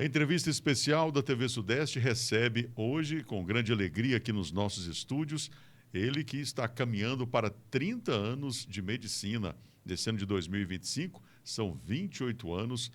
A entrevista especial da TV Sudeste recebe hoje, com grande alegria aqui nos nossos estúdios, ele que está caminhando para 30 anos de medicina. Nesse ano de 2025, são 28 anos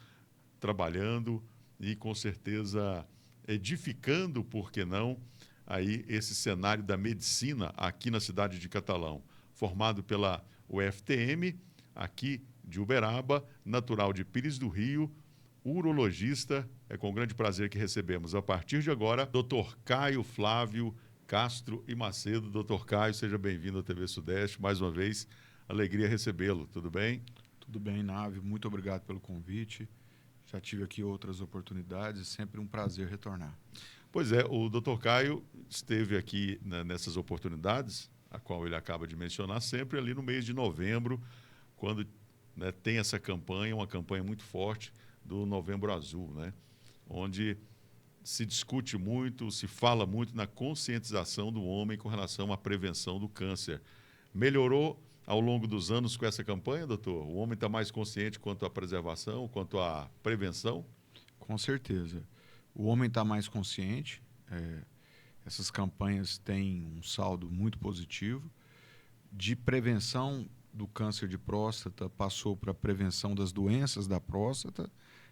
trabalhando e, com certeza, edificando, por que não, aí esse cenário da medicina aqui na cidade de Catalão. Formado pela UFTM, aqui de Uberaba, natural de Pires do Rio, urologista. É com grande prazer que recebemos, a partir de agora, Dr. Caio Flávio Castro e Macedo. Dr. Caio, seja bem-vindo à TV Sudeste. Mais uma vez, alegria recebê-lo. Tudo bem? Tudo bem, Nave. Muito obrigado pelo convite. Já tive aqui outras oportunidades, sempre um prazer retornar. Pois é, o Dr. Caio esteve aqui nessas oportunidades, a qual ele acaba de mencionar, sempre ali no mês de novembro, quando tem essa campanha, uma campanha muito forte do Novembro Azul, onde se discute muito, se fala muito na conscientização do homem com relação à prevenção do câncer. Melhorou ao longo dos anos com essa campanha, doutor? O homem está mais consciente quanto à preservação, quanto à prevenção? Com certeza. O homem está mais consciente. Essas campanhas têm um saldo muito positivo. De prevenção do câncer de próstata, passou para a prevenção das doenças da próstata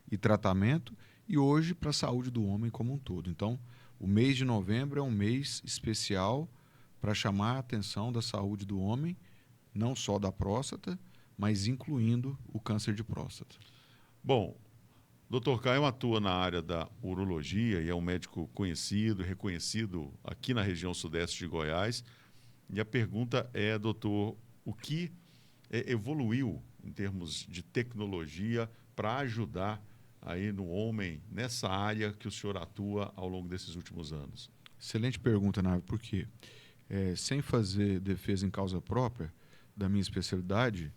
e tratamento, e hoje para a saúde do homem como um todo. Então, o mês de novembro é um mês especial para chamar a atenção da saúde do homem, não só da próstata, mas incluindo o câncer de próstata. Bom, Dr. Caio atua na área da urologia e é um médico conhecido e reconhecido aqui na região sudeste de Goiás. E a pergunta é, doutor, o que evoluiu em termos de tecnologia para ajudar aí no homem nessa área que o senhor atua ao longo desses últimos anos? Excelente pergunta, Nave, por quê? Sem fazer defesa em causa própria da minha especialidade,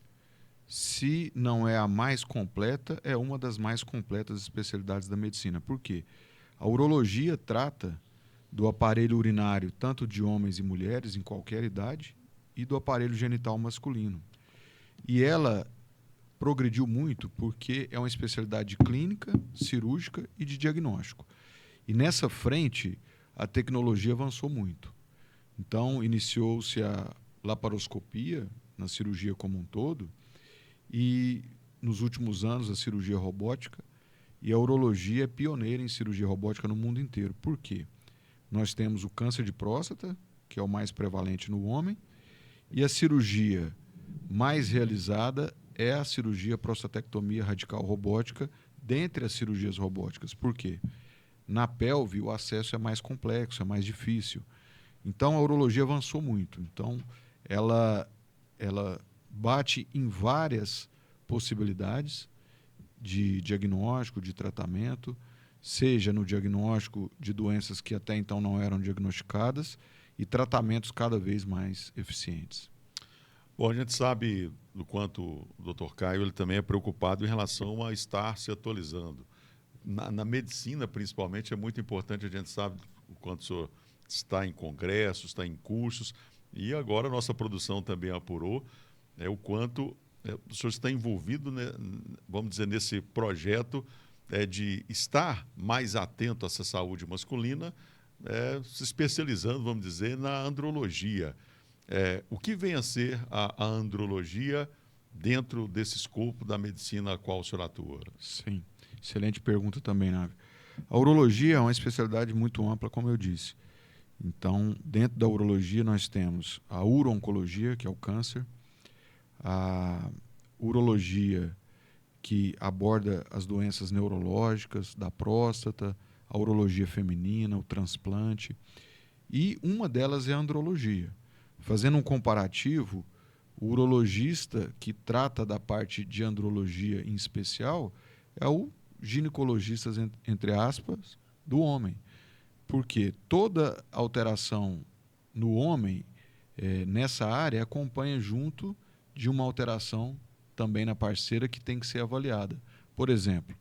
se não é a mais completa, é uma das mais completas especialidades da medicina. Por quê? A urologia trata do aparelho urinário, tanto de homens e mulheres, em qualquer idade, e do aparelho genital masculino. E ela progrediu muito porque é uma especialidade clínica, cirúrgica e de diagnóstico. E nessa frente, a tecnologia avançou muito. Então, iniciou-se a laparoscopia na cirurgia como um todo, e nos últimos anos a cirurgia robótica, e a urologia é pioneira em cirurgia robótica no mundo inteiro. Por quê? Nós temos o câncer de próstata, que é o mais prevalente no homem, e a cirurgia mais realizada é a cirurgia prostatectomia radical robótica, dentre as cirurgias robóticas. Por quê? Na pelve o acesso é mais complexo, é mais difícil. Então a urologia avançou muito. Então ela bate em várias possibilidades de diagnóstico, de tratamento, seja no diagnóstico de doenças que até então não eram diagnosticadas e tratamentos cada vez mais eficientes. Bom, a gente sabe do quanto o Dr. Caio ele também é preocupado em relação a estar se atualizando. Na medicina, principalmente, é muito importante, a gente sabe o quanto o senhor está em congressos, está em cursos, e agora a nossa produção também apurou o quanto o senhor está envolvido, vamos dizer, nesse projeto de estar mais atento a essa saúde masculina, se especializando, vamos dizer, na andrologia. O que vem a ser a andrologia dentro desse escopo da medicina a qual o senhor atua? Sim, excelente pergunta também, Nave. A urologia é uma especialidade muito ampla, como eu disse. Então, dentro da urologia, nós temos a uro-oncologia, que é o câncer, a urologia, que aborda as doenças neurológicas da próstata, a urologia feminina, o transplante, e uma delas é a andrologia. Fazendo um comparativo, o urologista que trata da parte de andrologia em especial é o ginecologista, entre aspas, do homem. Porque toda alteração no homem, nessa área, acompanha junto de uma alteração também na parceira que tem que ser avaliada. Por exemplo,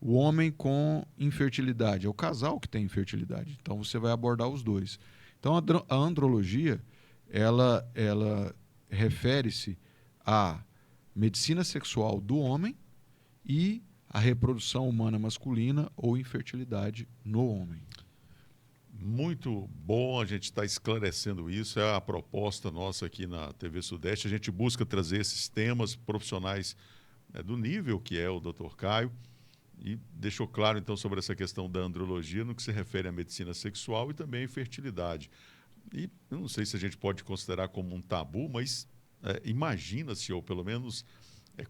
o homem com infertilidade, é o casal que tem infertilidade. Então, você vai abordar os dois. Então, a andrologia, ela refere-se à medicina sexual do homem e a reprodução humana masculina ou infertilidade no homem. Muito bom a gente estar esclarecendo isso, é a proposta nossa aqui na TV Sudeste. A gente busca trazer esses temas profissionais do nível que é o Dr. Caio e deixou claro, então, sobre essa questão da andrologia no que se refere à medicina sexual e também à infertilidade. E eu não sei se a gente pode considerar como um tabu, mas imagina-se, ou pelo menos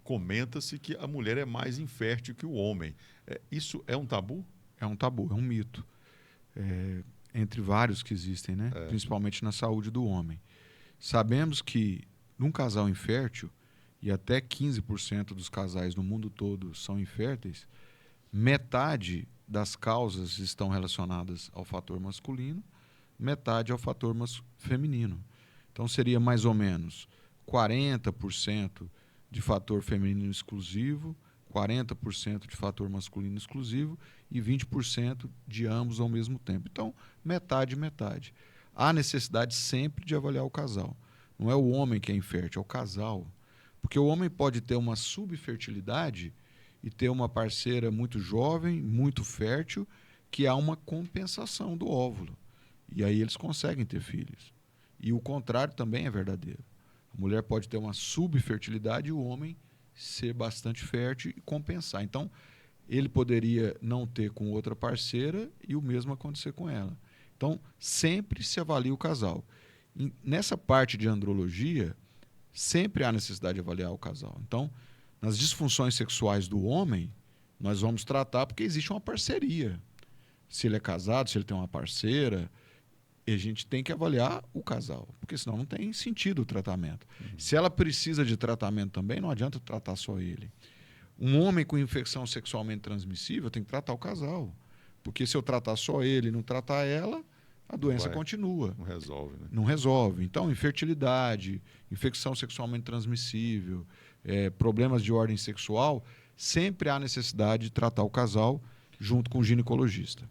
comenta-se que a mulher é mais infértil que o homem. Isso é um tabu? É um tabu, é um mito. Entre vários que existem, né? Principalmente na saúde do homem. Sabemos que num casal infértil, e até 15% dos casais no mundo todo são inférteis, metade das causas estão relacionadas ao fator masculino, metade ao fator feminino. Então seria mais ou menos 40% de fator feminino exclusivo, 40% de fator masculino exclusivo e 20% de ambos ao mesmo tempo. Então, metade, metade. Há necessidade sempre de avaliar o casal. Não é o homem que é infértil, é o casal. Porque o homem pode ter uma subfertilidade e ter uma parceira muito jovem, muito fértil, que há uma compensação do óvulo. E aí eles conseguem ter filhos. E o contrário também é verdadeiro. A mulher pode ter uma subfertilidade e o homem ser bastante fértil e compensar. Então, ele poderia não ter com outra parceira e o mesmo acontecer com ela. Então, sempre se avalia o casal. Nessa parte de andrologia, sempre há necessidade de avaliar o casal. Então, nas disfunções sexuais do homem, nós vamos tratar porque existe uma parceria. Se ele é casado, se ele tem uma parceira, a gente tem que avaliar o casal, porque senão não tem sentido o tratamento. Se ela precisa de tratamento também, não adianta tratar só ele. Um homem com infecção sexualmente transmissível tem que tratar o casal, porque se eu tratar só ele e não tratar ela, a doença continua. Não resolve, né? Não resolve. Então, infertilidade, infecção sexualmente transmissível, problemas de ordem sexual, sempre há necessidade de tratar o casal junto com o ginecologista.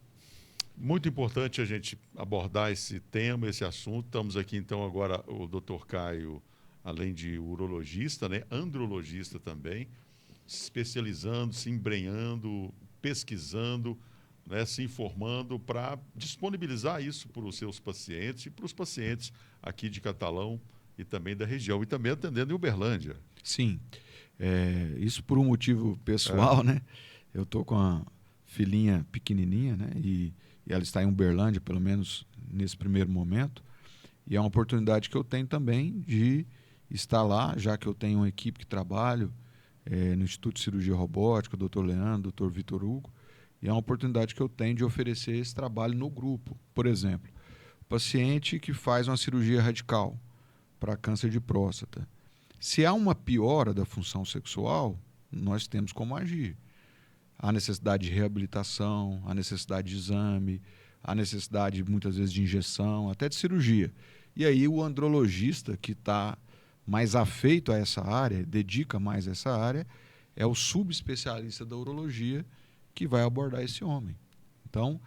Muito importante a gente abordar esse tema, esse assunto. Estamos aqui, então, agora, o Dr. Caio, além de urologista, né, andrologista também, se especializando, se embrenhando, pesquisando, né, se informando para disponibilizar isso para os seus pacientes e para os pacientes aqui de Catalão e também da região, e também atendendo em Uberlândia. Sim, isso por um motivo pessoal, né? Eu estou com a filhinha pequenininha, né? E ela está em Uberlândia, pelo menos nesse primeiro momento. E é uma oportunidade que eu tenho também de estar lá, já que eu tenho uma equipe que trabalho no Instituto de Cirurgia Robótica, o Dr. Leandro, o Dr. Vitor Hugo. E é uma oportunidade que eu tenho de oferecer esse trabalho no grupo. Por exemplo, paciente que faz uma cirurgia radical para câncer de próstata. Se há uma piora da função sexual, nós temos como agir. Há necessidade de reabilitação, há necessidade de exame, há necessidade, muitas vezes, de injeção, até de cirurgia. E aí o andrologista, que está mais afeito a essa área, dedica mais a essa área, é o subespecialista da urologia que vai abordar esse homem. Então,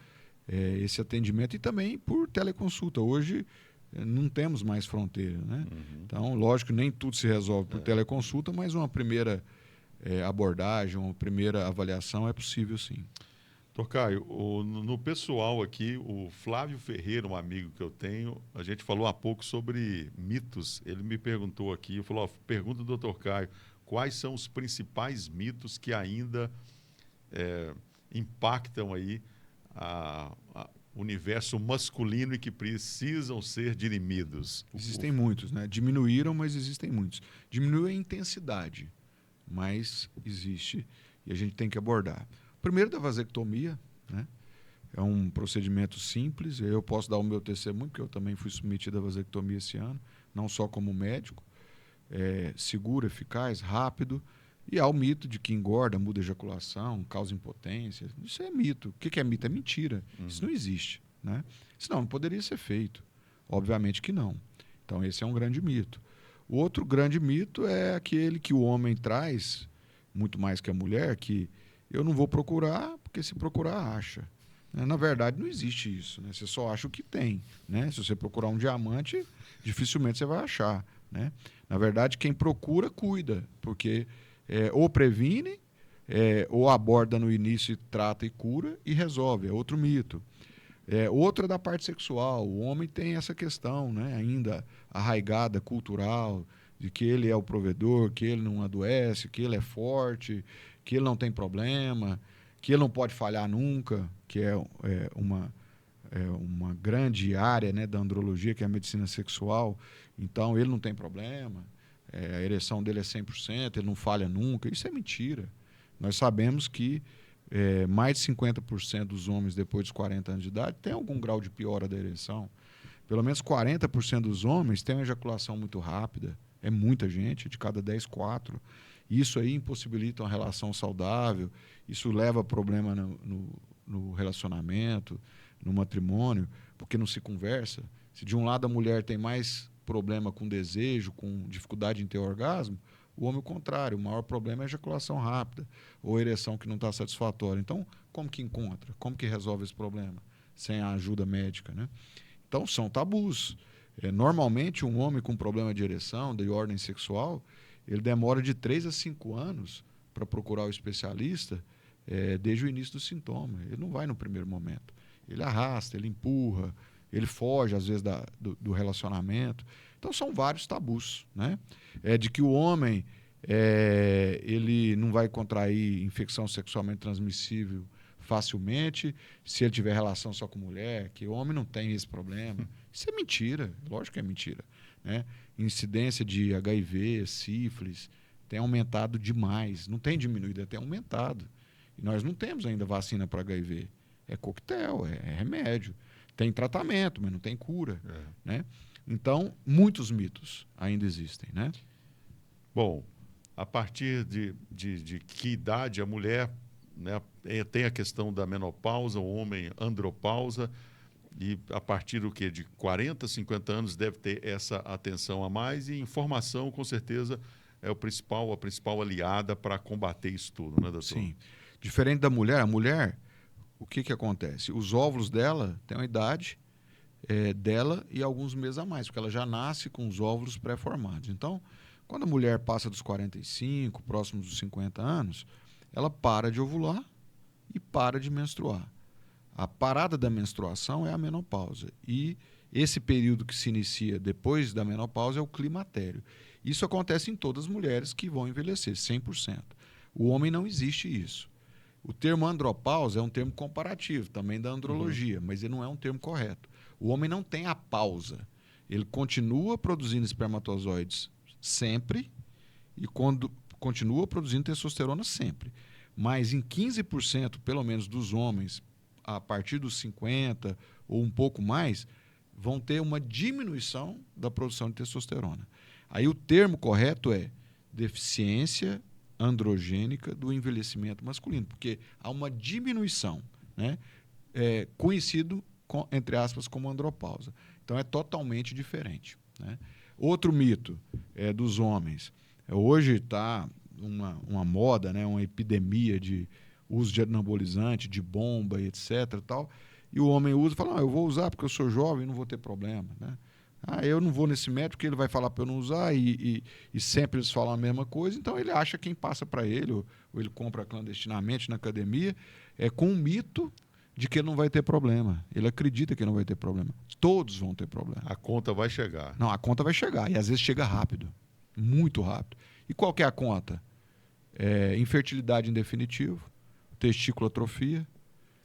esse atendimento, e também por teleconsulta. Hoje, não temos mais fronteira, né? Então, lógico, nem tudo se resolve por teleconsulta, mas uma primeira abordagem, uma primeira avaliação é possível, sim. Dr. Caio, no pessoal aqui, o Flávio Ferreira, um amigo que eu tenho, a gente falou há pouco sobre mitos. Ele me perguntou aqui, falou, pergunta do Dr. Caio, quais são os principais mitos que ainda impactam aí o universo masculino e que precisam ser dirimidos? Existem muitos, né? Diminuíram, mas existem muitos. Diminuiu a intensidade, mas existe e a gente tem que abordar. Primeiro, da vasectomia, né? É um procedimento simples. Eu posso dar o meu testemunho, porque eu também fui submetido à vasectomia esse ano, não só como médico. Seguro, eficaz, rápido. E há o mito de que engorda, muda a ejaculação, causa impotência. Isso é mito. O que é mito? É mentira. Isso não existe, né? Senão não poderia ser feito. Obviamente que não. Então, esse é um grande mito. O outro grande mito é aquele que o homem traz, muito mais que a mulher, que eu não vou procurar, porque se procurar, acha. Na verdade, não existe isso, né? Você só acha o que tem, né? Se você procurar um diamante, dificilmente você vai achar, né? Na verdade, quem procura, cuida, porque ou previne ou aborda no início, trata e cura e resolve. É outro mito. Outra da parte sexual. O homem tem essa questão, né, ainda arraigada, cultural, de que ele é o provedor, que ele não adoece, que ele é forte, que ele não tem problema, que ele não pode falhar nunca, que uma grande área, né, da andrologia, que é a medicina sexual. Então, ele não tem problema, a ereção dele é 100%, ele não falha nunca. Isso é mentira. Nós sabemos que mais de 50% dos homens depois dos 40 anos de idade tem algum grau de piora da ereção. Pelo menos 40% dos homens têm uma ejaculação muito rápida. É muita gente, de cada 10, 4. Isso aí impossibilita uma relação saudável, isso leva a problema no relacionamento, no matrimônio, porque não se conversa. Se de um lado a mulher tem mais problema com desejo, com dificuldade em ter orgasmo, o homem o contrário, o maior problema é a ejaculação rápida ou a ereção que não está satisfatória. Então, como que encontra? Como que resolve esse problema? Sem a ajuda médica, né? Então, são tabus. Normalmente, um homem com problema de ereção, de ordem sexual, ele demora de 3 a 5 anos para procurar o especialista desde o início do sintoma. Ele não vai no primeiro momento. Ele arrasta, ele empurra, ele foge, às vezes, do relacionamento. Então, são vários tabus, né? De que o homem ele não vai contrair infecção sexualmente transmissível facilmente se ele tiver relação só com mulher, que o homem não tem esse problema. Isso é mentira, lógico que é mentira, né? Incidência de HIV, sífilis, tem aumentado demais. Não tem diminuído, tem aumentado. E nós não temos ainda vacina para HIV. É coquetel, é remédio. Tem tratamento, mas não tem cura. Né? Então, muitos mitos ainda existem. Né? Bom, a partir de que idade a mulher, né, tem a questão da menopausa, o homem andropausa, e a partir do quê? De 40, 50 anos deve ter essa atenção a mais, e informação, com certeza, é a principal aliada para combater isso tudo, né, doutor? Sim. Diferente da mulher, a mulher, o que acontece? Os óvulos dela têm uma idade dela e alguns meses a mais, porque ela já nasce com os óvulos pré-formados. Então, quando a mulher passa dos 45, próximos dos 50 anos, ela para de ovular e para de menstruar. A parada da menstruação é a menopausa. E esse período que se inicia depois da menopausa é o climatério. Isso acontece em todas as mulheres que vão envelhecer, 100%. O homem não existe isso. O termo andropausa é um termo comparativo, também da andrologia, mas ele não é um termo correto. O homem não tem a pausa. Ele continua produzindo espermatozoides sempre e continua produzindo testosterona sempre. Mas em 15%, pelo menos, dos homens, a partir dos 50 ou um pouco mais, vão ter uma diminuição da produção de testosterona. Aí o termo correto é deficiência androgênica do envelhecimento masculino, porque há uma diminuição, né? Conhecido, entre aspas, como andropausa. Então é totalmente diferente. Né? Outro mito dos homens. Hoje está uma moda, né? Uma epidemia de uso de anabolizante, de bomba, etc. Tal, e o homem usa e fala, eu vou usar porque eu sou jovem e não vou ter problema. Né? Eu não vou nesse médico porque ele vai falar para eu não usar e sempre eles falam a mesma coisa, então ele acha quem passa para ele, ou ele compra clandestinamente na academia, com um mito de que ele não vai ter problema. Ele acredita que não vai ter problema. Todos vão ter problema. A conta vai chegar. Não, a conta vai chegar, e às vezes chega rápido, muito rápido. E qual que é a conta? Infertilidade em definitivo, testículo atrofia.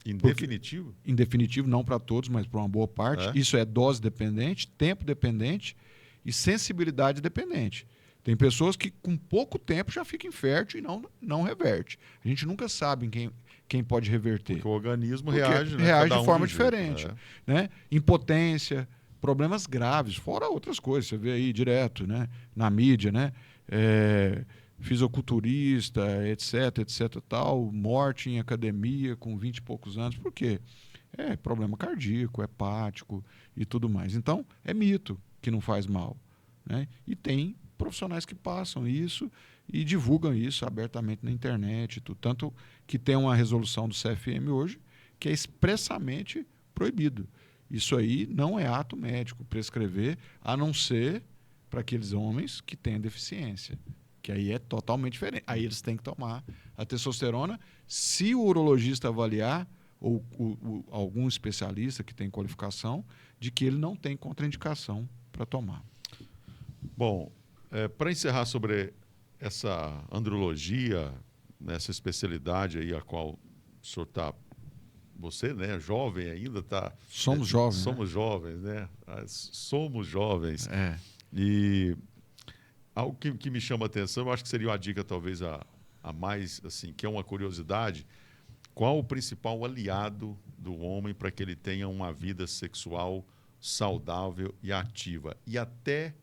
Em definitivo? Em definitivo, não para todos, mas para uma boa parte. Isso é dose dependente, tempo dependente e sensibilidade dependente. Tem pessoas que com pouco tempo já fica infértil e não reverte. A gente nunca sabe quem pode reverter. Porque o organismo reage, né? Reage de forma diferente. Né? Impotência, problemas graves, fora outras coisas. Você vê aí direto, né? Na mídia, né? Fisiculturista, etc, tal, morte em academia com 20 e poucos anos. Por quê? Problema cardíaco, hepático e tudo mais. Então, é mito que não faz mal. Né? E tem profissionais que passam isso e divulgam isso abertamente na internet. Tanto que tem uma resolução do CFM hoje que é expressamente proibido. Isso aí não é ato médico, prescrever, a não ser para aqueles homens que têm deficiência, que aí é totalmente diferente. Aí eles têm que tomar a testosterona se o urologista avaliar, ou algum especialista que tem qualificação, de que ele não tem contraindicação para tomar. Bom, para encerrar sobre essa andrologia, essa especialidade aí a qual o senhor está, você, né, jovem ainda, tá? Somos jovens. Somos jovens, né? Somos jovens. É. E algo que me chama a atenção, eu acho que seria uma dica talvez a mais, assim, que é uma curiosidade. Qual o principal aliado do homem para que ele tenha uma vida sexual saudável e ativa? E até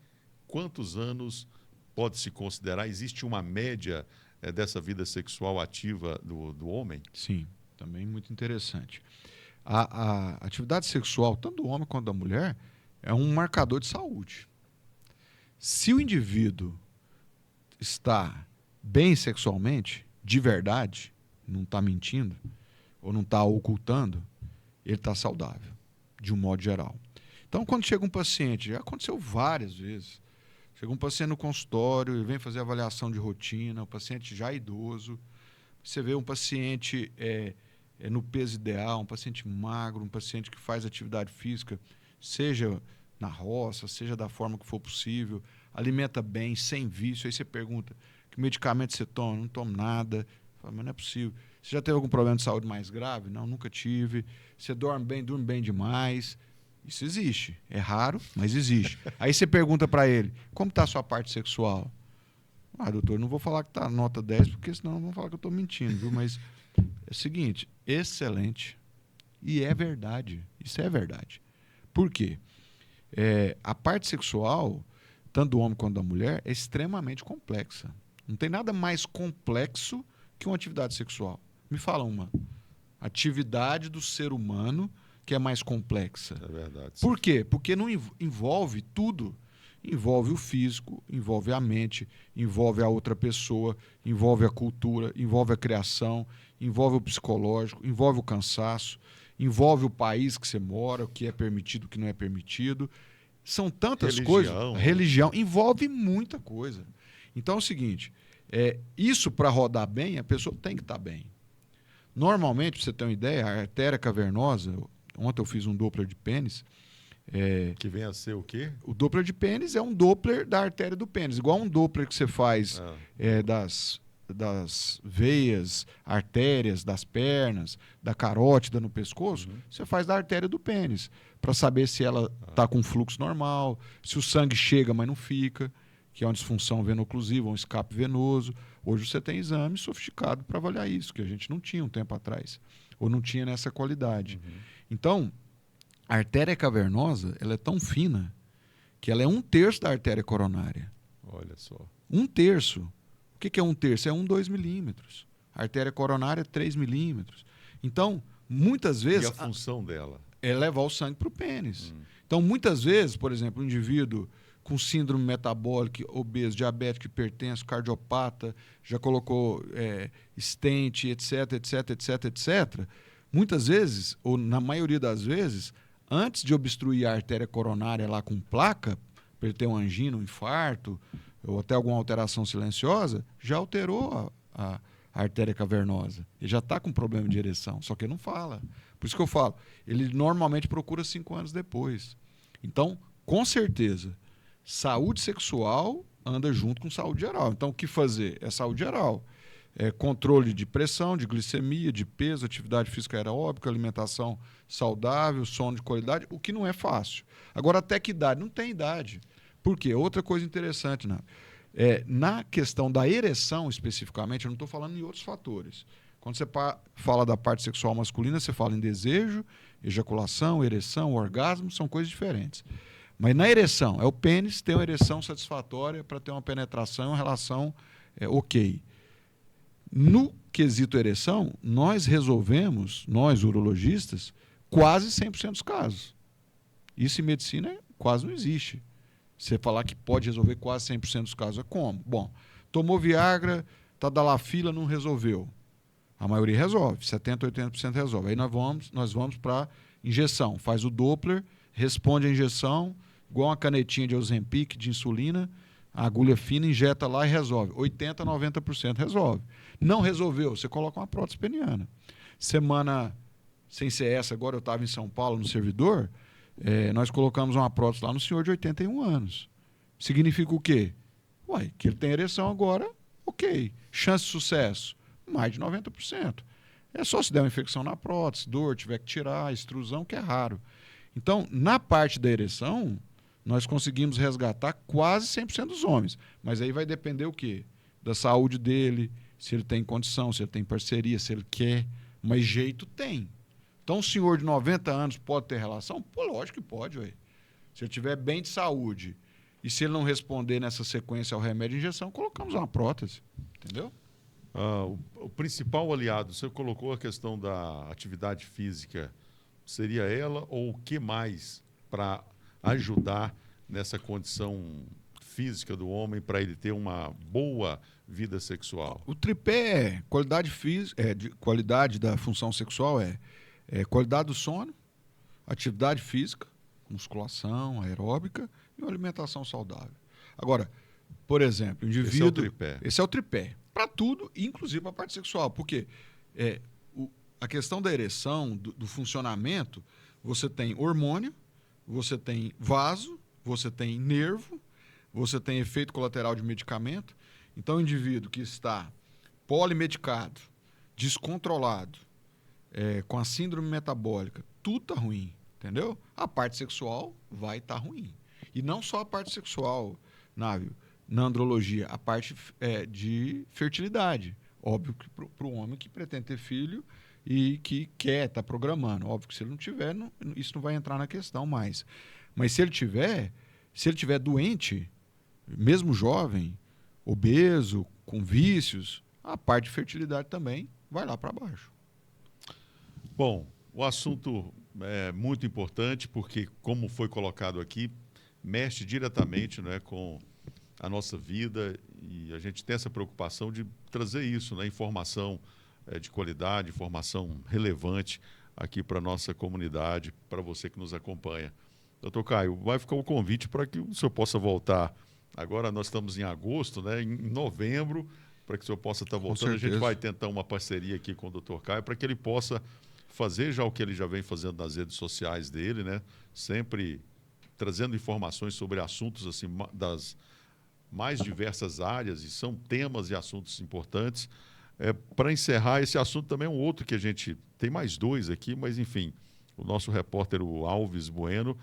quantos anos pode se considerar? Existe uma média dessa vida sexual ativa do homem? Sim, também muito interessante. A atividade sexual, tanto do homem quanto da mulher, é um marcador de saúde. Se o indivíduo está bem sexualmente, de verdade, não está mentindo ou não está ocultando, ele está saudável, de um modo geral. Então, quando chega um paciente, já aconteceu várias vezes, chega um paciente no consultório e vem fazer avaliação de rotina, o paciente já idoso, você vê um paciente no peso ideal, um paciente magro, um paciente que faz atividade física, seja na roça, seja da forma que for possível, alimenta bem, sem vício. Aí você pergunta, que medicamento você toma? Não tomo nada. Fala, mas não é possível. Você já teve algum problema de saúde mais grave? Não, nunca tive. Você dorme bem demais. Isso existe. É raro, mas existe. Aí você pergunta para ele, como está a sua parte sexual? Ah, doutor, não vou falar que está nota 10, porque senão vão falar que eu estou mentindo, viu? Mas é o seguinte, excelente. E é verdade. Isso é verdade. Por quê? A parte sexual, tanto do homem quanto da mulher, é extremamente complexa. Não tem nada mais complexo que uma atividade sexual. Me fala uma atividade do ser humano que é mais complexa. É verdade. Por quê? Porque não envolve tudo. Envolve o físico, envolve a mente, envolve a outra pessoa, envolve a cultura, envolve a criação, envolve o psicológico, envolve o cansaço, envolve o país que você mora, o que é permitido, o que não é permitido. São tantas coisas. Religião. Envolve muita coisa. Então é o seguinte, isso para rodar bem, a pessoa tem que estar bem. Normalmente, para você ter uma ideia, a artéria cavernosa, ontem eu fiz um Doppler de pênis. Que vem a ser o quê? O Doppler de pênis é um Doppler da artéria do pênis. Igual um Doppler que você faz das veias, artérias das pernas, da carótida no pescoço, você faz da artéria do pênis, para saber se ela está com fluxo normal, se o sangue chega, mas não fica, que é uma disfunção veno-oclusiva, um escape venoso. Hoje você tem exame sofisticado para avaliar isso, que a gente não tinha um tempo atrás, ou não tinha nessa qualidade. Então, a artéria cavernosa, ela é tão fina que ela é 1/3 da artéria coronária. Olha só. 1/3. O que é 1/3? É 2 milímetros. A artéria coronária é 3 milímetros. Então, muitas vezes... E a função dela? É levar o sangue para o pênis. Então, muitas vezes, por exemplo, um indivíduo com síndrome metabólica, obeso, diabético, hipertenso, cardiopata, já colocou stent, etc, etc, etc, etc. Muitas vezes, ou na maioria das vezes, antes de obstruir a artéria coronária lá com placa, para ele ter uma angina, um infarto, ou até alguma alteração silenciosa, já alterou a artéria cavernosa. Ele já está com problema de ereção, só que ele não fala. Por isso que eu falo, ele normalmente procura 5 anos depois. Então, com certeza, saúde sexual anda junto com saúde geral. Então, o que fazer? É saúde geral. Controle de pressão, de glicemia, de peso, atividade física aeróbica, alimentação saudável, sono de qualidade, o que não é fácil. Agora, até que idade? Não tem idade. Por quê? Outra coisa interessante, né? Na questão da ereção, especificamente, eu não estou falando em outros fatores. Quando você fala da parte sexual masculina, você fala em desejo, ejaculação, ereção, orgasmo, são coisas diferentes. Mas na ereção, é o pênis ter uma ereção satisfatória para ter uma penetração, uma relação ok. No quesito ereção, nós resolvemos, nós urologistas, quase 100% dos casos. Isso em medicina quase não existe. Você falar que pode resolver quase 100% dos casos, é como? Bom, tomou Viagra, Tadalafila, não resolveu. A maioria resolve, 70%, 80% resolve. Aí nós vamos para injeção. Faz o Doppler, responde a injeção, igual uma canetinha de Ozempic, de insulina, A agulha fina injeta lá e resolve. 80%, 90% resolve. Não resolveu, você coloca uma prótese peniana. Semana, sem ser essa, agora eu estava em São Paulo, no servidor, nós colocamos uma prótese lá no senhor de 81 anos. Significa o quê? Uai, que ele tem ereção agora, ok. Chance de sucesso? Mais de 90%. É só se der uma infecção na prótese, dor, tiver que tirar, extrusão, que é raro. Então, na parte da ereção, nós conseguimos resgatar quase 100% dos homens. Mas aí vai depender o quê? Da saúde dele, se ele tem condição, se ele tem parceria, se ele quer. Mas jeito tem. Então, um senhor de 90 anos pode ter relação? Pô, lógico que pode, ué. Se ele estiver bem de saúde e se ele não responder nessa sequência ao remédio de injeção, colocamos uma prótese. Entendeu? O principal aliado, você colocou a questão da atividade física, seria ela ou o que mais para ajudar nessa condição física do homem para ele ter uma boa vida sexual? O tripé é qualidade física, qualidade da função sexual qualidade do sono, atividade física, musculação, aeróbica e uma alimentação saudável. Agora, por exemplo, o indivíduo... Esse é o tripé. Para tudo, inclusive para a parte sexual. Porque a questão da ereção, do funcionamento, você tem hormônio, você tem vaso, você tem nervo, você tem efeito colateral de medicamento. Então, o indivíduo que está polimedicado, descontrolado, com a síndrome metabólica, tudo está ruim, entendeu? A parte sexual vai estar ruim. E não só a parte sexual, Návio, na andrologia, a parte de fertilidade. Óbvio que para o homem que pretende ter filho e que quer, está programando. Óbvio que se ele não tiver, isso não vai entrar na questão mais. Mas se ele tiver doente, mesmo jovem, obeso, com vícios, a parte de fertilidade também vai lá para baixo. Bom, o assunto é muito importante porque, como foi colocado aqui, mexe diretamente, né, com a nossa vida e a gente tem essa preocupação de trazer isso, né, informação de qualidade, informação relevante aqui para a nossa comunidade, para você que nos acompanha. Doutor Caio, vai ficar o convite para que o senhor possa voltar. Agora nós estamos em agosto, né, em novembro, para que o senhor possa estar voltando. A gente vai tentar uma parceria aqui com o doutor Caio para que ele possa fazer já o que ele já vem fazendo nas redes sociais dele, né, sempre trazendo informações sobre assuntos assim das mais diversas áreas, e são temas e assuntos importantes. Para encerrar, esse assunto também é um outro que a gente... Tem mais dois aqui, mas, enfim, o nosso repórter, o Alves Bueno,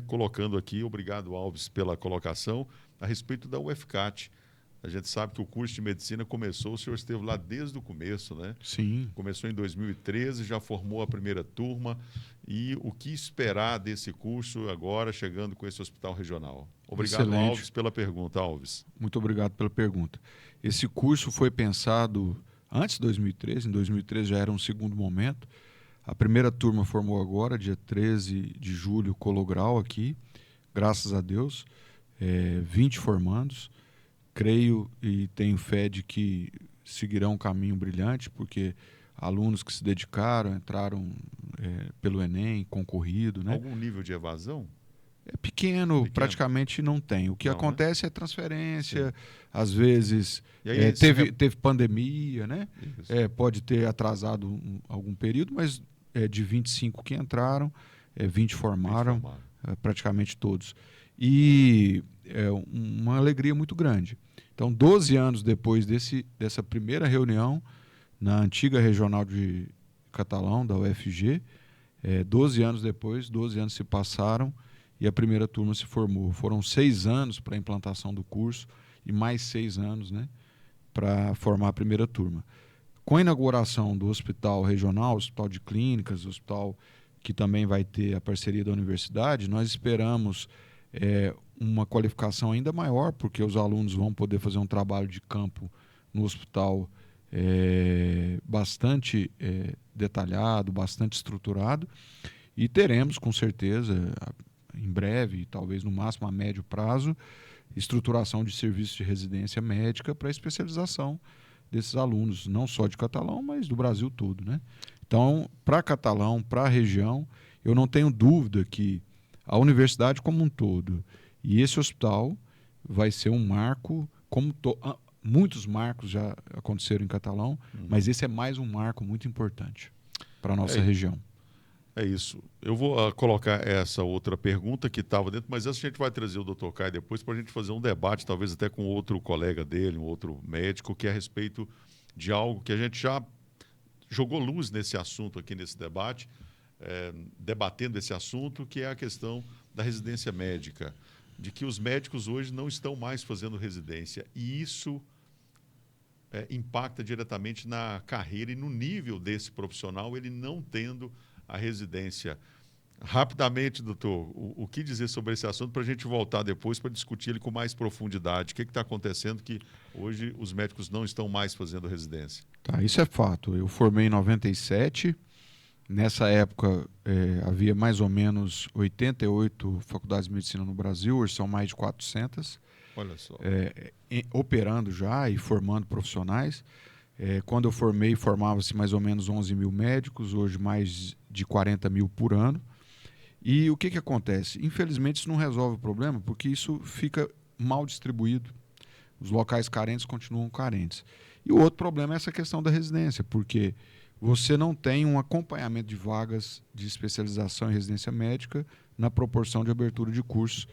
colocando aqui, obrigado, Alves, pela colocação, a respeito da UFCAT. A gente sabe que o curso de medicina começou, o senhor esteve lá desde o começo, né? Sim. Começou em 2013, já formou a primeira turma. E o que esperar desse curso agora, chegando com esse hospital regional? Obrigado, excelente. Alves, pela pergunta, Alves. Muito obrigado pela pergunta. Esse curso foi pensado antes de 2013, em 2013 já era um segundo momento. A primeira turma formou agora, dia 13 de julho, colograu aqui, graças a Deus, 20 formandos. Creio e tenho fé de que seguirão um caminho brilhante, porque alunos que se dedicaram, entraram pelo Enem, concorrido. Né? Algum nível de evasão? É pequeno, praticamente não tem. O que acontece é transferência, às vezes aí, teve pandemia, né? Pode ter atrasado algum período, mas de 25 que entraram, 20 formaram, praticamente todos. E é uma alegria muito grande. Então, 12 anos depois dessa primeira reunião, na antiga regional de Catalão, da UFG, 12 anos depois, 12 anos se passaram e a primeira turma se formou. Foram 6 anos para a implantação do curso e mais 6 anos, né, para formar a primeira turma. Com a inauguração do hospital regional, hospital de clínicas, hospital que também vai ter a parceria da universidade, nós esperamos uma qualificação ainda maior, porque os alunos vão poder fazer um trabalho de campo no hospital bastante detalhado, bastante estruturado, e teremos, com certeza, em breve, talvez no máximo a médio prazo, estruturação de serviços de residência médica para especialização desses alunos, não só de Catalão, mas do Brasil todo, né? Então, para Catalão, para a região, eu não tenho dúvida que a universidade como um todo e esse hospital vai ser um marco, como muitos marcos já aconteceram em Catalão, mas esse é mais um marco muito importante para a nossa região. É isso. Eu vou colocar essa outra pergunta que estava dentro, mas essa a gente vai trazer o Dr. Caio depois para a gente fazer um debate, talvez até com outro colega dele, um outro médico, que é a respeito de algo que a gente já jogou luz nesse assunto aqui nesse debate, debatendo esse assunto, que é a questão da residência médica, de que os médicos hoje não estão mais fazendo residência e isso impacta diretamente na carreira e no nível desse profissional, ele não tendo a residência. Rapidamente, doutor, o que dizer sobre esse assunto para a gente voltar depois para discutir ele com mais profundidade? O que está acontecendo que hoje os médicos não estão mais fazendo residência? Tá, isso é fato. Eu formei em 97. Nessa época, havia mais ou menos 88 faculdades de medicina no Brasil, hoje são mais de 400. Olha só. Operando já e formando profissionais. Quando eu formei, formava-se mais ou menos 11 mil médicos, hoje mais de 40 mil por ano. E o que acontece? Infelizmente, isso não resolve o problema, porque isso fica mal distribuído. Os locais carentes continuam carentes. E o outro problema é essa questão da residência, porque você não tem um acompanhamento de vagas de especialização em residência médica na proporção de abertura de cursos,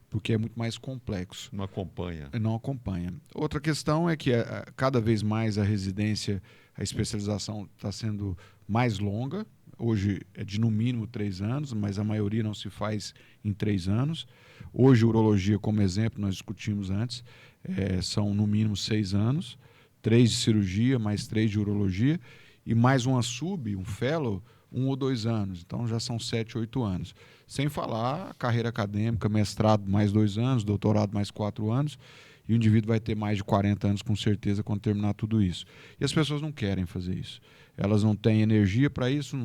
porque é muito mais complexo. Não acompanha. Não acompanha. Outra questão é que cada vez mais a residência, a especialização está sendo mais longa. Hoje é de no mínimo 3 anos, mas a maioria não se faz em 3 anos. Hoje, urologia, como exemplo, nós discutimos antes, são no mínimo 6 anos, 3 de cirurgia, mais 3 de urologia, e mais uma um fellow, 1 ou 2 anos. Então já são 7, 8 anos. Sem falar a carreira acadêmica, mestrado mais 2 anos, doutorado mais 4 anos, e o indivíduo vai ter mais de 40 anos com certeza quando terminar tudo isso. E as pessoas não querem fazer isso. Elas não têm energia para isso,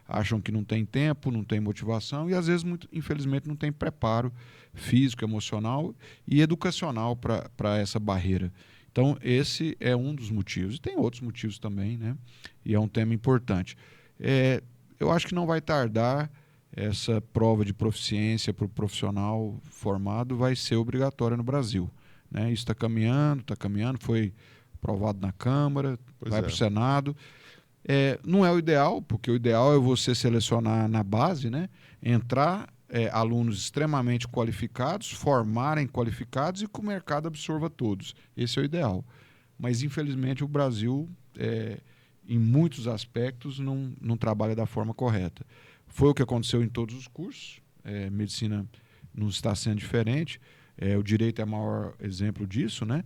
acham que não tem tempo, não tem motivação e às vezes, infelizmente, não tem preparo físico, emocional e educacional para essa barreira. Então, esse é um dos motivos. E tem outros motivos também, né? E é um tema importante. Eu acho que não vai tardar, essa prova de proficiência para o profissional formado vai ser obrigatória no Brasil, né? Isso está caminhando, foi aprovado na Câmara, vai para o Senado. Não é o ideal, porque o ideal é você selecionar na base, né? Entrar alunos extremamente qualificados, formarem qualificados e que o mercado absorva todos. Esse é o ideal. Mas, infelizmente, o Brasil, em muitos aspectos, não trabalha da forma correta. Foi o que aconteceu em todos os cursos. Medicina não está sendo diferente. O direito é o maior exemplo disso, né?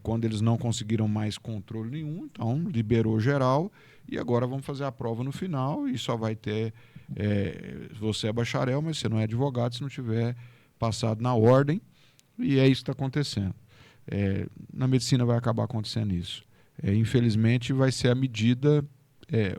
Quando eles não conseguiram mais controle nenhum, então liberou geral e agora vamos fazer a prova no final e só vai ter... você é bacharel, mas você não é advogado se não tiver passado na ordem, e é isso que está acontecendo. Na medicina vai acabar acontecendo isso. Infelizmente vai ser a medida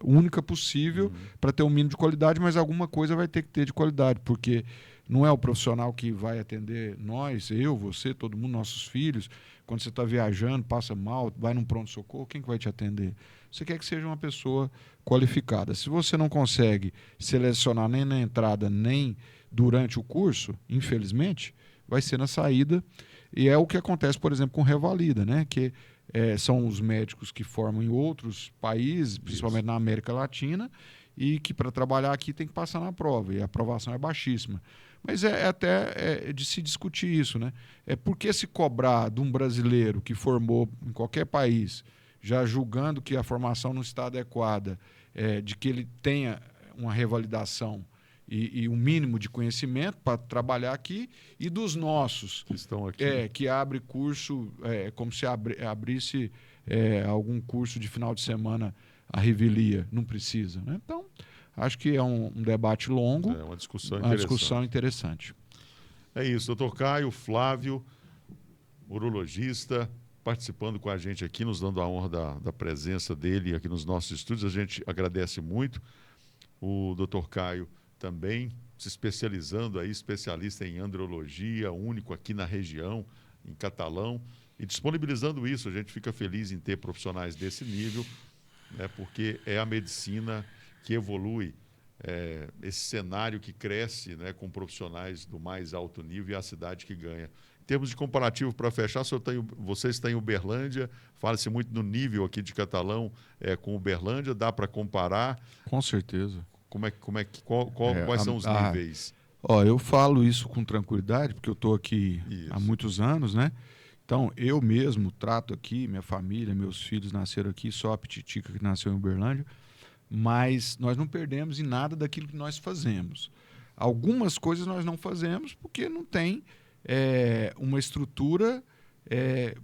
única possível para ter um mínimo de qualidade, mas alguma coisa vai ter que ter de qualidade, porque não é o profissional que vai atender nós, eu, você, todo mundo, nossos filhos. Quando você está viajando, passa mal, vai num pronto-socorro, quem que vai te atender? Você quer que seja uma pessoa qualificada. Se você não consegue selecionar nem na entrada, nem durante o curso, infelizmente, vai ser na saída. E é o que acontece, por exemplo, com Revalida, né? Que são os médicos que formam em outros países, principalmente na América Latina, e que para trabalhar aqui tem que passar na prova, e a aprovação é baixíssima. Mas até de se discutir isso, né? Por que se cobrar de um brasileiro que formou em qualquer país, já julgando que a formação não está adequada, de que ele tenha uma revalidação e um mínimo de conhecimento para trabalhar aqui, e dos nossos, que estão aqui, que abre curso, como se abrisse algum curso de final de semana, a revelia, não precisa, né? Então, acho que é um debate longo, uma discussão interessante. É isso, doutor Caio Flávio, urologista, participando com a gente aqui, nos dando a honra da presença dele aqui nos nossos estúdios. A gente agradece muito. O doutor Caio também se especializando aí, especialista em andrologia, único aqui na região, em Catalão, e disponibilizando isso. A gente fica feliz em ter profissionais desse nível, né, porque é a medicina que evolui, esse cenário que cresce, né, com profissionais do mais alto nível, e a cidade que ganha. Em termos de comparativo, para fechar, vocês têm Uberlândia, fala-se muito no nível aqui de Catalão com Uberlândia, dá para comparar? Com certeza. Quais são os níveis? Eu falo isso com tranquilidade, porque eu estou aqui há muitos anos, né? Então, eu mesmo trato aqui, minha família, meus filhos nasceram aqui, só a Pititica que nasceu em Uberlândia, mas nós não perdemos em nada daquilo que nós fazemos. Algumas coisas nós não fazemos porque não tem uma estrutura,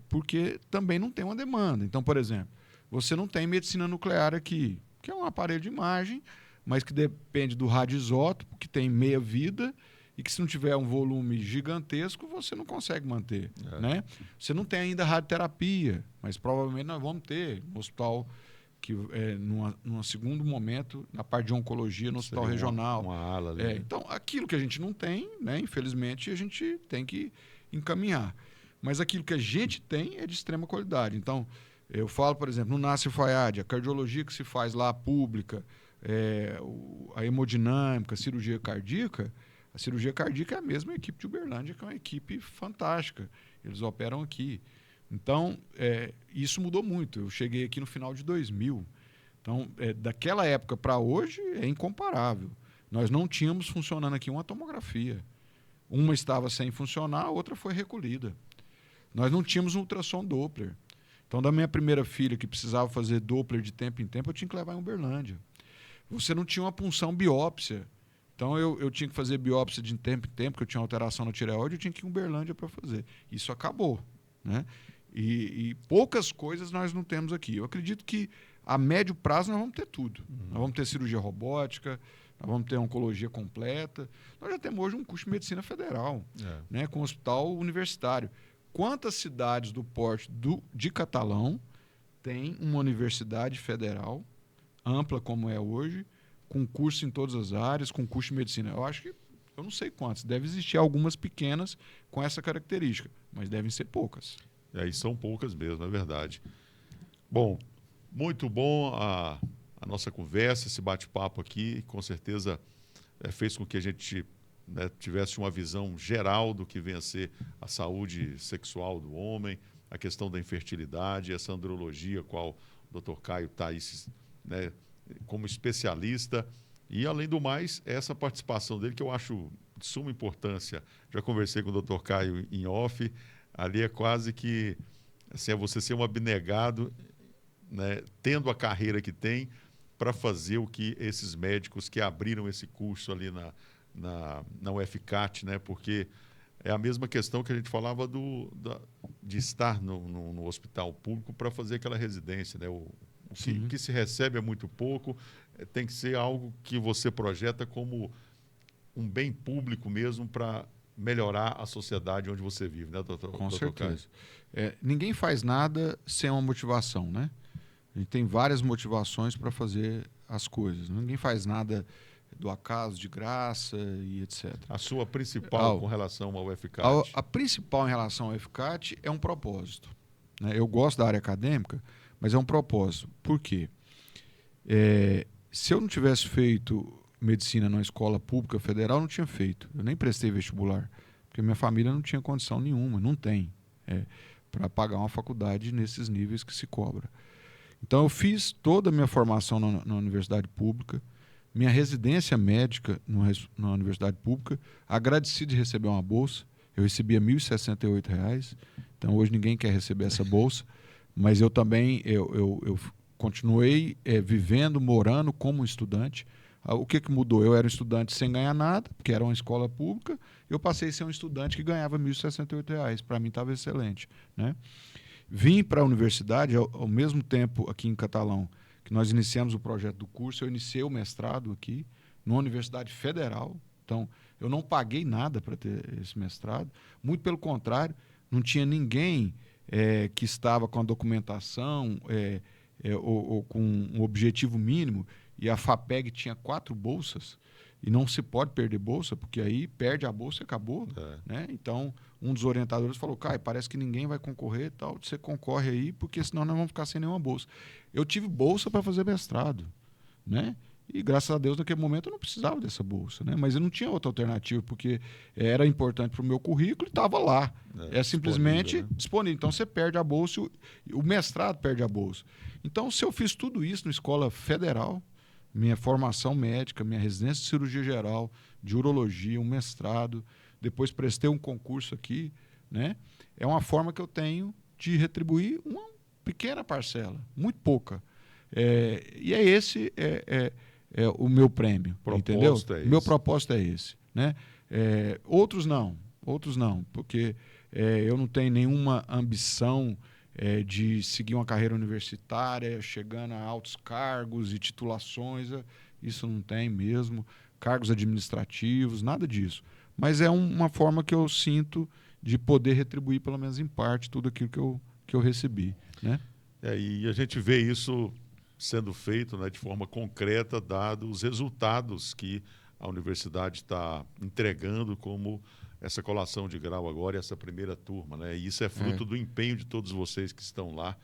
porque também não tem uma demanda. Então, por exemplo, você não tem medicina nuclear aqui, que é um aparelho de imagem, mas que depende do radioisótopo, que tem meia vida, e que se não tiver um volume gigantesco, você não consegue manter. Né? Você não tem ainda radioterapia, mas provavelmente nós vamos ter no hospital, que num segundo momento, na parte de oncologia, no hospital regional. Uma ala ali. Então, aquilo que a gente não tem, né, infelizmente, a gente tem que encaminhar. Mas aquilo que a gente tem é de extrema qualidade. Então, eu falo, por exemplo, no Nasser Fayad, a cardiologia que se faz lá pública, a hemodinâmica, a cirurgia cardíaca é a mesma equipe de Uberlândia, que é uma equipe fantástica. Eles operam aqui. Então, isso mudou muito. Eu cheguei aqui no final de 2000. Então, daquela época para hoje, é incomparável. Nós não tínhamos funcionando aqui uma tomografia. Uma estava sem funcionar, a outra foi recolhida. Nós não tínhamos um ultrassom Doppler. Então, da minha primeira filha, que precisava fazer Doppler de tempo em tempo, eu tinha que levar em Uberlândia. Você não tinha uma punção biópsia. Então, eu tinha que fazer biópsia de tempo em tempo, porque eu tinha alteração na tireoide, eu tinha que ir em Uberlândia para fazer. Isso acabou, né? E poucas coisas nós não temos aqui. Eu acredito que a médio prazo nós vamos ter tudo. Nós vamos ter cirurgia robótica, nós vamos ter oncologia completa. Nós já temos hoje um curso de medicina federal, né, com hospital universitário. Quantas cidades do porte de Catalão tem uma universidade federal, ampla como é hoje, com curso em todas as áreas, com curso de medicina? Eu não sei quantas. Deve existir algumas pequenas com essa característica, mas devem ser poucas. E são poucas mesmo, é verdade. Bom, muito bom a nossa conversa, esse bate-papo aqui, com certeza fez com que a gente tivesse uma visão geral do que vem a ser a saúde sexual do homem, a questão da infertilidade, essa andrologia, qual o Dr. Caio está aí, né, como especialista, e além do mais, essa participação dele que eu acho de suma importância. Já conversei com o Dr. Caio em off, ali é quase que assim, você ser um abnegado, né, tendo a carreira que tem, para fazer o que esses médicos que abriram esse curso ali na UFCAT, né, porque é a mesma questão que a gente falava de estar no hospital público para fazer aquela residência. Né? O que se recebe é muito pouco, tem que ser algo que você projeta como um bem público mesmo para melhorar a sociedade onde você vive, né, doutor? Com certeza. Ninguém faz nada sem uma motivação, né? A gente tem várias motivações para fazer as coisas. Ninguém faz nada do acaso, de graça e etc. A sua principal com relação ao UFCAT? A principal em relação ao UFCAT é um propósito. Né? Eu gosto da área acadêmica, mas é um propósito. Por quê? Se eu não tivesse feito medicina na escola pública federal, eu não tinha feito. Eu nem prestei vestibular, porque minha família não tinha condição nenhuma, não tem, para pagar uma faculdade nesses níveis que se cobra. Então, eu fiz toda a minha formação na universidade pública, minha residência médica na universidade pública, agradecido de receber uma bolsa. Eu recebia R$ 1.068, então hoje ninguém quer receber essa bolsa, mas eu também eu continuei vivendo, morando como estudante. O que mudou? Eu era um estudante sem ganhar nada, porque era uma escola pública, eu passei a ser um estudante que ganhava R$ 1.068. Para mim estava excelente. Né? Vim para a universidade, ao mesmo tempo aqui em Catalão, que nós iniciamos o projeto do curso, eu iniciei o mestrado aqui, numa universidade federal. Então, eu não paguei nada para ter esse mestrado. Muito pelo contrário, não tinha ninguém que estava com a documentação ou com um objetivo mínimo, e a FAPEG tinha 4 bolsas, e não se pode perder bolsa, porque aí perde a bolsa e acabou. Né? Então, um dos orientadores falou, Caio, parece que ninguém vai concorrer, tal, você concorre aí, porque senão nós vamos ficar sem nenhuma bolsa. Eu tive bolsa para fazer mestrado, né? E graças a Deus, naquele momento, eu não precisava dessa bolsa, né? Mas eu não tinha outra alternativa, porque era importante para o meu currículo e estava lá. É simplesmente disponível, né? disponível. Então você perde a bolsa, o mestrado perde a bolsa. Então, se eu fiz tudo isso na escola federal, minha formação médica, minha residência de cirurgia geral, de urologia, um mestrado, depois prestei um concurso aqui, né? É uma forma que eu tenho de retribuir uma pequena parcela, muito pouca. E é o meu prêmio, entendeu? Meu propósito é esse, né? Outros não, porque eu não tenho nenhuma ambição de seguir uma carreira universitária, chegando a altos cargos e titulações, isso não tem mesmo, cargos administrativos, nada disso. Mas é uma forma que eu sinto de poder retribuir, pelo menos em parte, tudo aquilo que eu recebi, né? E a gente vê isso sendo feito, né, de forma concreta, dado os resultados que a universidade está entregando, como essa colação de grau agora e essa primeira turma, né? E isso é fruto do empenho de todos vocês que estão lá.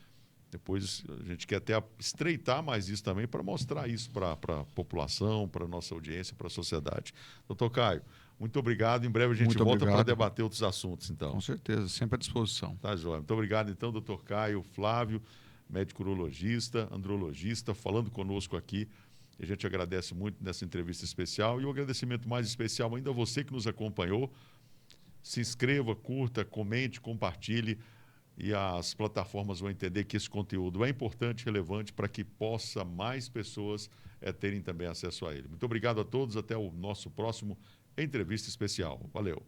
Depois a gente quer até estreitar mais isso também para mostrar isso para a população, para a nossa audiência, para a sociedade. Doutor Caio, muito obrigado. Em breve a gente volta para debater outros assuntos, então. Com certeza, sempre à disposição. Tá, joia. Muito obrigado, então, doutor Caio Flávio, médico urologista, andrologista, falando conosco aqui. A gente agradece muito nessa entrevista especial. E o agradecimento mais especial ainda a você que nos acompanhou. Se inscreva, curta, comente, compartilhe. E as plataformas vão entender que esse conteúdo é importante, relevante, para que possa mais pessoas terem também acesso a ele. Muito obrigado a todos. Até o nosso próximo Entrevista Especial. Valeu.